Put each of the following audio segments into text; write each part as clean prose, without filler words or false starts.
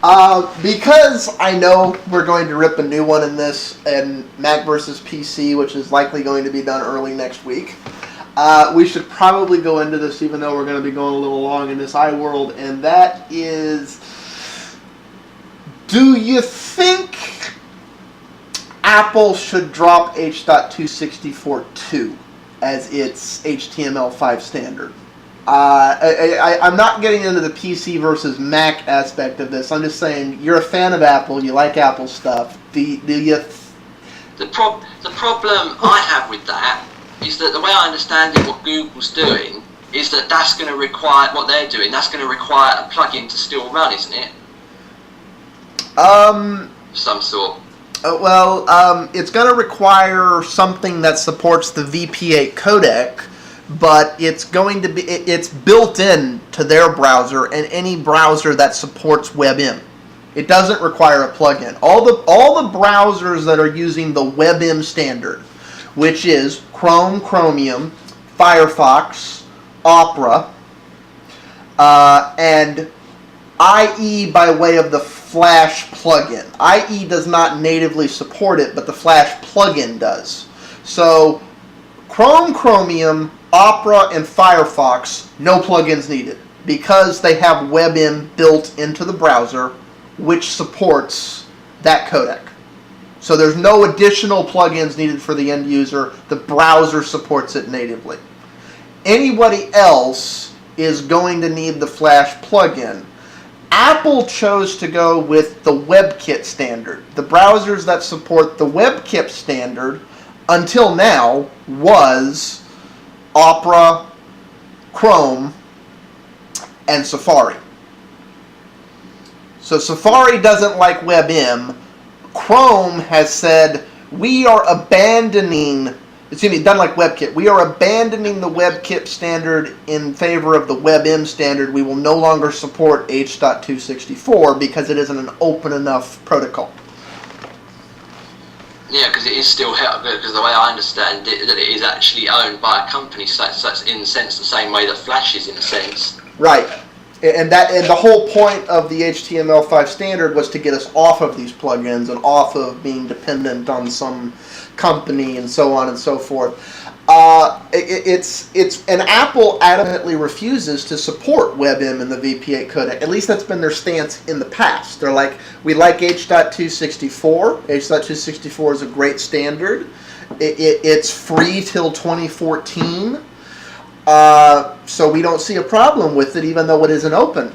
Because I know we're going to rip a new one in this, and Mac versus PC, which is likely going to be done early next week. We should probably go into this, even though we're going to be going a little long in this iWorld, and that is, do you think Apple should drop H.264 2 as its HTML5 standard? I'm not getting into the PC versus Mac aspect of this. I'm just saying, you're a fan of Apple, you like Apple stuff. Do you... The problem I have with that is that the way I understand it, what Google's doing, is that that's going to require, what they're doing, that's going to require a plugin to still run, isn't it? Some sort. It's going to require something that supports the VP8 codec, but it's going to be, it's built in to their browser and any browser that supports WebM. It doesn't require a plugin. All the browsers that are using the WebM standard, which is Chrome, Chromium, Firefox, Opera, and IE by way of the Flash plugin. IE does not natively support it, but the Flash plugin does. So Chrome, Chromium, Opera, and Firefox, no plugins needed, because they have WebM built into the browser, which supports that codec. So there's no additional plugins needed for the end user. The browser supports it natively. Anybody else is going to need the Flash plugin. Apple chose to go with the WebKit standard. The browsers that support the WebKit standard until now was Opera, Chrome, and Safari. So Safari doesn't like WebM. Chrome has said, we are abandoning, doesn't like WebKit, we are abandoning the WebKit standard in favor of the WebM standard. We will no longer support H.264 because it isn't an open enough protocol. Yeah, because it is still held, because the way I understand it, that it is actually owned by a company, so it's in a sense the same way that Flash is in a sense. Right. And the whole point of the HTML5 standard was to get us off of these plugins and off of being dependent on some company and so on and so forth. And Apple adamantly refuses to support WebM and the VP8 codec. At least that's been their stance in the past. They're like, we like H.264. H.264 is a great standard. It's free till 2014. So we don't see a problem with it, even though it isn't open.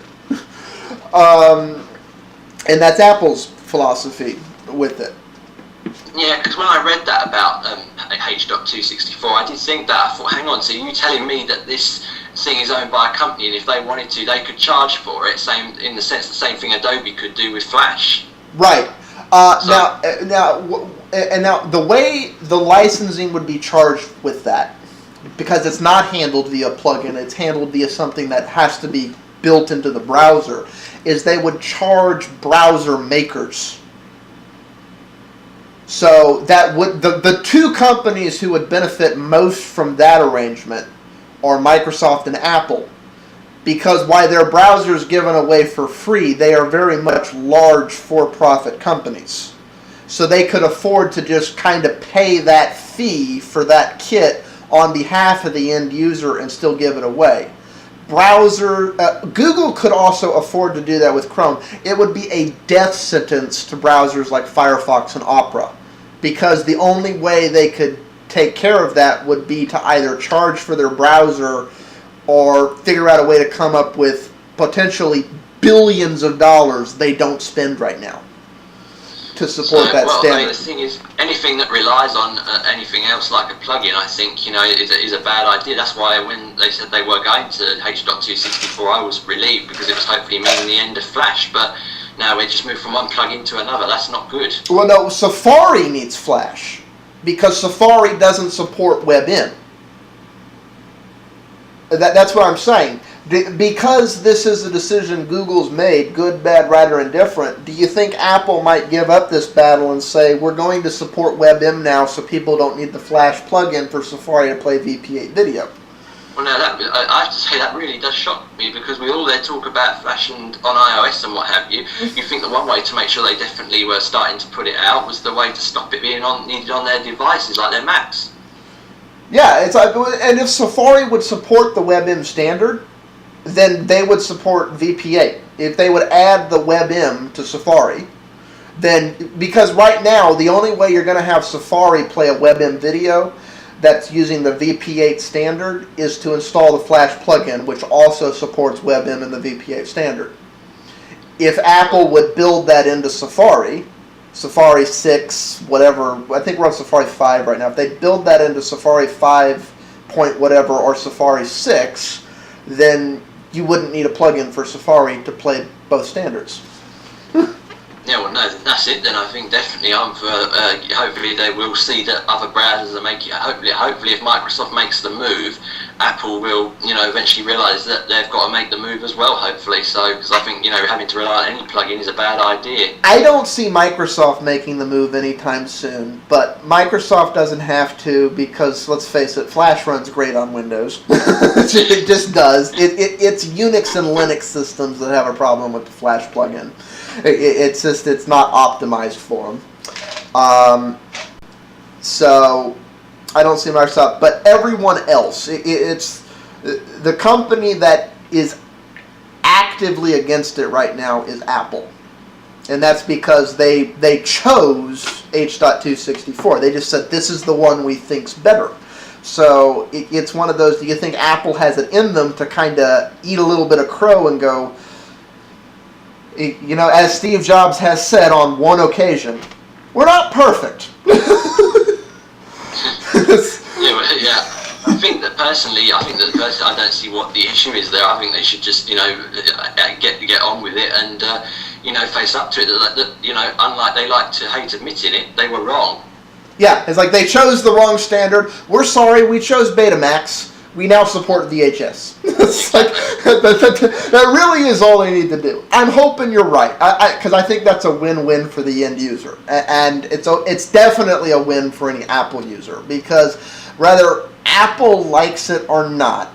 And that's Apple's philosophy with it. Yeah, because when I read that about H.264, I did think that. I thought, hang on, so you're telling me that this thing is owned by a company, and if they wanted to, they could charge for it, same in the sense the same thing Adobe could do with Flash. Right. Now, the way the licensing would be charged with that, because it's not handled via plugin, it's handled via something that has to be built into the browser, is they would charge browser makers. So that would the two companies who would benefit most from that arrangement are Microsoft and Apple, because while their browser is given away for free, they are very much large for-profit companies. So they could afford to just kind of pay that fee for that kit on behalf of the end user and still give it away. Google could also afford to do that with Chrome. It would be a death sentence to browsers like Firefox and Opera, because the only way they could take care of that would be to either charge for their browser or figure out a way to come up with potentially billions of dollars they don't spend right now to support that standard. I mean, the thing is, anything that relies on anything else like a plugin, I think, is a bad idea. That's why when they said they were going to H.264, I was relieved, because it was hopefully meaning the end of Flash. But now we just moved from one plugin to another. That's not good. Well, no, Safari needs Flash, because Safari doesn't support WebM. That's what I'm saying. Because this is a decision Google's made, good, bad, right, or indifferent, do you think Apple might give up this battle and say, we're going to support WebM now so people don't need the Flash plugin for Safari to play VP8 video? Well, no, I have to say that really does shock me, because with all their talk about Flash and on iOS and what have you, you think that one way to make sure they definitely were starting to put it out was the way to stop it being needed on their devices, like their Macs. Yeah, it's like, and if Safari would support the WebM standard, then they would support VP8. If they would add the WebM to Safari, then, because right now the only way you're going to have Safari play a WebM video that's using the VP8 standard is to install the Flash plugin, which also supports WebM in the VP8 standard. If Apple would build that into Safari 6, whatever, I think we're on Safari 5 right now. If they build that into Safari 5 point whatever or Safari 6, then you wouldn't need a plugin for Safari to play both standards. Yeah, well, no, that's it then. I think definitely I'm for, hopefully they will see that other browsers are making it. Hopefully if Microsoft makes the move, Apple will, eventually realise that they've got to make the move as well, hopefully. So, because I think, having to rely on any plugin is a bad idea. I don't see Microsoft making the move anytime soon, but Microsoft doesn't have to, because, let's face it, Flash runs great on Windows. It just does. It's Unix and Linux systems that have a problem with the Flash plugin. It's not optimized for them. So I don't see Microsoft, but everyone else, it's the company that is actively against it right now is Apple, and that's because they chose H.264. They just said this is the one we think's better. So it's one of those. Do you think Apple has it in them to kind of eat a little bit of crow and go? As Steve Jobs has said on one occasion, we're not perfect. Yeah. I think that personally, I don't see what the issue is there. I think they should just, get on with it and, face up to it. That, unlike they like to hate admitting it, they were wrong. Yeah, it's like they chose the wrong standard. We're sorry, we chose Betamax. We now support VHS. It's like, that really is all they need to do. I'm hoping you're right, because I think that's a win-win for the end user, and it's definitely a win for any Apple user, because whether Apple likes it or not,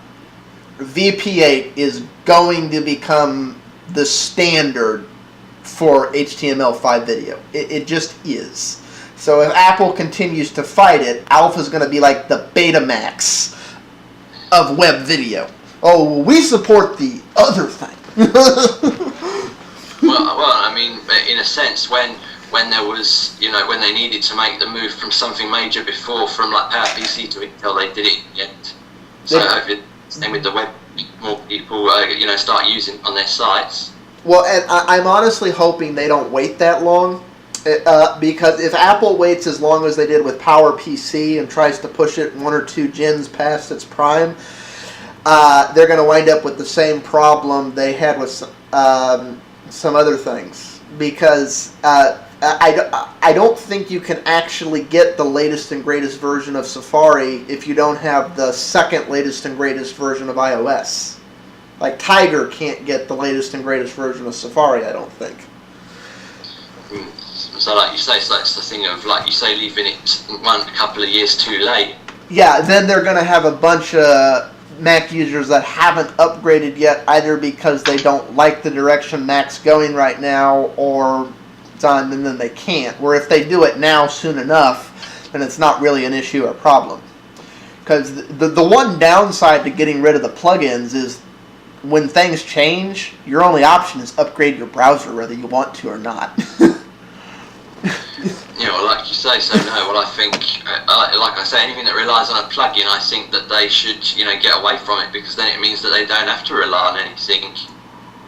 VP8 is going to become the standard for HTML5 video. It just is. So if Apple continues to fight it, Alpha is going to be like the Betamax of web video. Oh, we support the other thing. well, I mean, in a sense, when there was, when they needed to make the move from something major before, from like PowerPC to Intel, they did it yet. So hopefully, same with the web, more people, start using on their sites. Well, and I'm honestly hoping they don't wait that long. Because if Apple waits as long as they did with PowerPC and tries to push it 1 or 2 gens past its prime, they're going to wind up with the same problem they had with some other things. Because I don't think you can actually get the latest and greatest version of Safari if you don't have the second latest and greatest version of iOS. Like Tiger can't get the latest and greatest version of Safari, I don't think. So like you say, so that's the thing of, like you say, leaving it a couple of years too late. Yeah, then they're going to have a bunch of Mac users that haven't upgraded yet, either because they don't like the direction Mac's going right now, or done, and then they can't. Where if they do it now soon enough, then it's not really an issue or problem. Because the one downside to getting rid of the plugins is when things change, your only option is upgrade your browser whether you want to or not. Like you say, so no, well I think, like I say, anything that relies on a plugin, I think that they should, get away from it, because then it means that they don't have to rely on anything.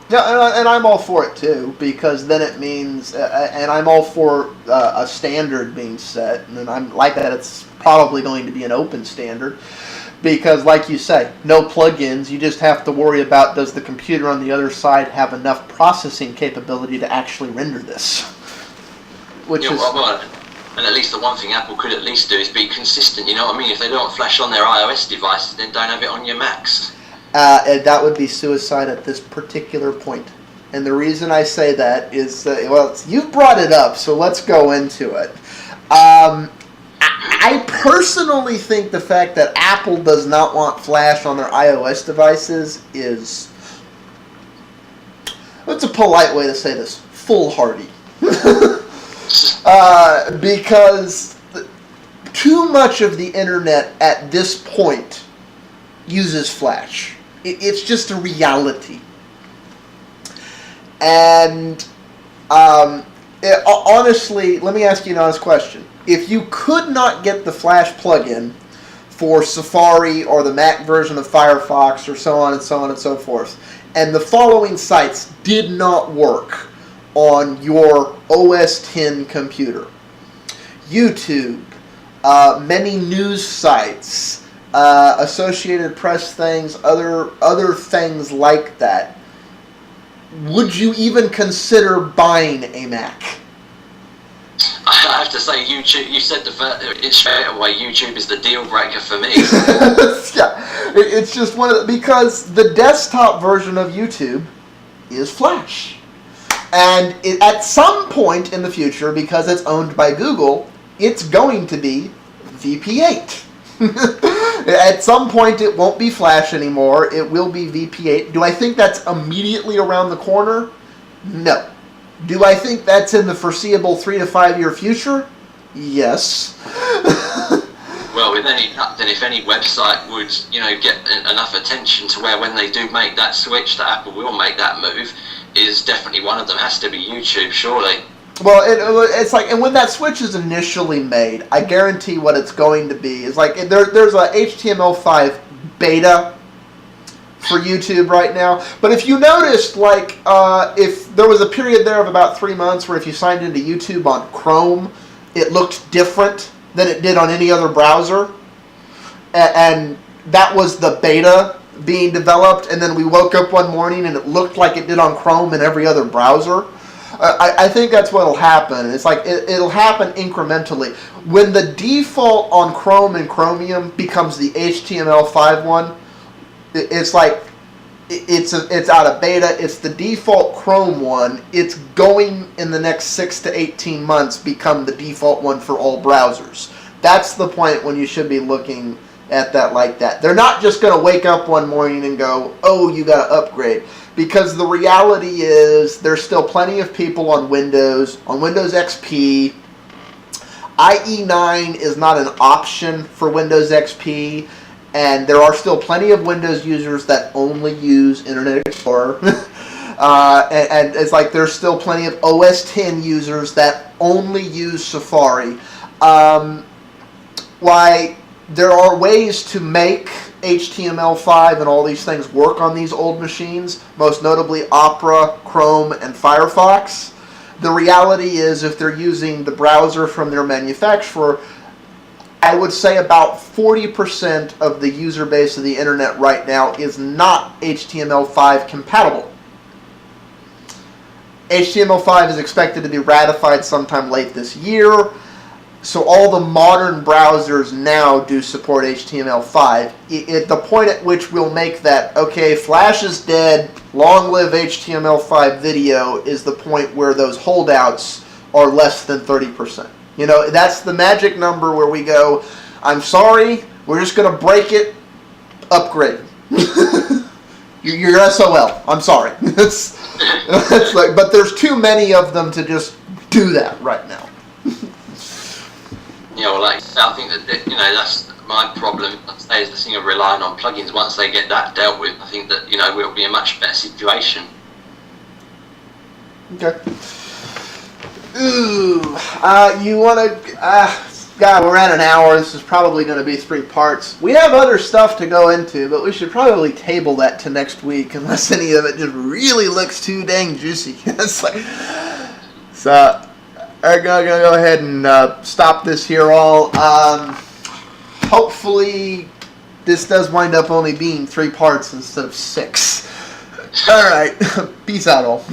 Yeah, and I'm all for it too, because then it means, and I'm all for a standard being set, and I'm like that it's probably going to be an open standard, because like you say, no plugins, you just have to worry about, does the computer on the other side have enough processing capability to actually render this? Which is... Well, and at least the one thing Apple could at least do is be consistent, you know what I mean? If they don't flash on their iOS devices, then don't have it on your Macs. And that would be suicide at this particular point. And the reason I say that is, you brought it up, so let's go into it. I personally think the fact that Apple does not want Flash on their iOS devices is, what's a polite way to say this? Foolhardy. Because too much of the internet at this point uses Flash. It's just a reality. And honestly, let me ask you an honest question. If you could not get the Flash plugin for Safari or the Mac version of Firefox or so on and so on and so forth, and the following sites did not work on your OS X computer: YouTube, many news sites, Associated Press things, other things like that, would you even consider buying a Mac? I have to say, YouTube. You said it straight away. YouTube is the deal breaker for me. Yeah, it's just because the desktop version of YouTube is Flash, and at some point in the future, because it's owned by Google, it's going to be VP8. At some point, it won't be Flash anymore. It will be VP8. Do I think that's immediately around the corner? No. Do I think that's in the foreseeable 3 to 5 year future? Yes. Well, with any luck, then if any website would, get enough attention to where when they do make that switch, that Apple will make that move, is definitely one of them. Has to be YouTube, surely. Well, it's like, and when that switch is initially made, I guarantee what it's going to be is like there's a HTML5 beta for YouTube right now. But if you noticed, like, if there was a period there of about 3 months where if you signed into YouTube on Chrome, it looked different than it did on any other browser, and that was the beta being developed, and then we woke up one morning and it looked like it did on Chrome and every other browser. I think that's what'll happen. It's like it'll happen incrementally. When the default on Chrome and Chromium becomes the HTML5 one, it's like it's out of beta. It's the default Chrome one. It's going in the next 6 to 18 months become the default one for all browsers. That's the point when you should be looking at that like that. They're not just going to wake up one morning and go, "Oh, you got to upgrade." Because the reality is there's still plenty of people on Windows XP. IE9 is not an option for Windows XP, and there are still plenty of Windows users that only use Internet Explorer. And it's like there's still plenty of OS X users that only use Safari. Why there are ways to make HTML5 and all these things work on these old machines, most notably Opera, Chrome, and Firefox. The reality is if they're using the browser from their manufacturer, I would say about 40% of the user base of the internet right now is not HTML5 compatible. HTML5 is expected to be ratified sometime late this year. So all the modern browsers now do support HTML5. At the point at which we'll make that, okay, Flash is dead, long live HTML5 video, is the point where those holdouts are less than 30%. That's the magic number where we go, I'm sorry, we're just going to break it, upgrade. You're SOL. I'm sorry. It's like, but there's too many of them to just do that right now. I think that that's my problem. Is the thing of relying on plugins. Once they get that dealt with, I think that we'll be in a much better situation. Okay. Ooh, you want to? God, we're at an hour. This is probably going to be 3 parts. We have other stuff to go into, but we should probably table that to next week, unless any of it just really looks too dang juicy. It's like, so. I'm going to go ahead and stop this here all. Hopefully this does wind up only being 3 parts instead of 6. All right. Peace out all.